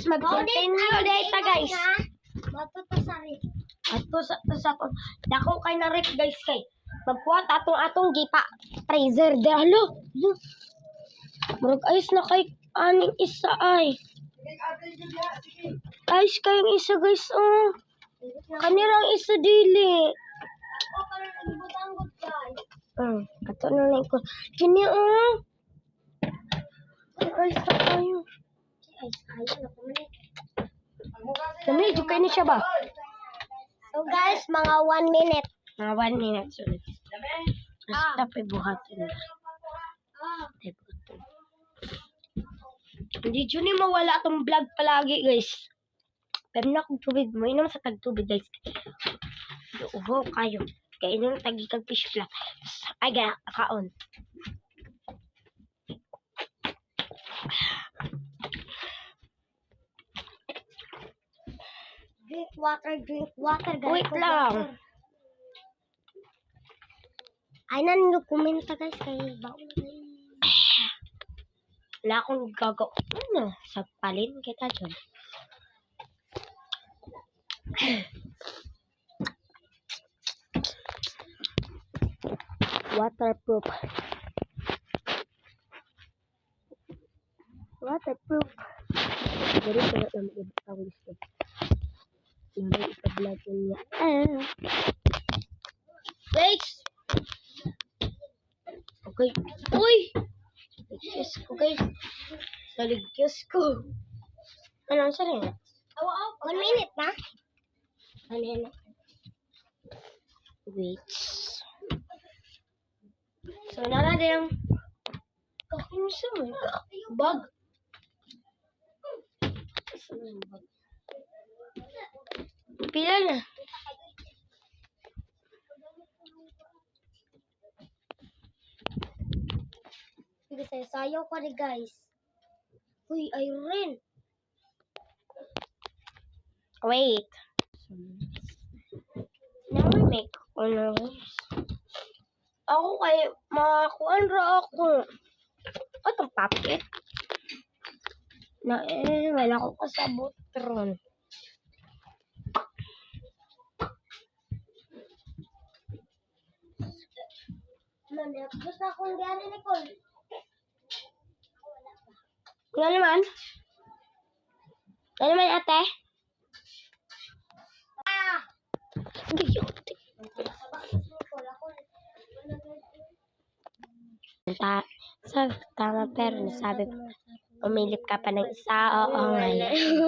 mag-continue data guys. Matutusari. Ato sa to. Dako kay na ref guys kay. Magkuha atong gipa freezer de halo. Murag ayos na kay aning isa ay. Ayos kayong isa guys oh. Kanirang isa dili. Ako pa rin nagbutanggot guys. Ato na lang ko. Kini oh. Ayos na kayo. Ayos na po rin. Dami, dukay ni siya ba? So guys, mga 1 minute. Mga 1 minute ulit. Basta buhatin na. Hindi dyan ni mawala itong vlog palagi guys. Pero na kong tubig mo. Inom sa tag-tubig guys. Uho kayo. Kaya inom tag-ikag fish vlog. Ay gaya, kaon. Drink water guys. Wait lang. Ay nan nyo kumenta guys kay baon na. Wala akong gago. Ano? Sagpalin kita dyan. Waterproof. Waterproof. Jadi tidak yang ibang gusto. Hindi ika-vlog niya. Guys! Okay. Uy! Ligyos ko guys. Naligyos ko. Anong sarin? 1 minute na. Ano yan? Wait. So, nara din. Kakinsa mo. Bag. Pila na. Sige, sayaw ko ni guys. Uy, Irene. Wait. Now we make ako kay makakuan ra ako. Atong papit. Na wala ko kasabot ron. Gusto akong gani ni Cole. Ano naman? Ano naman ate? Tama pero nasabi umilip ka pa ng isa. Oo nga.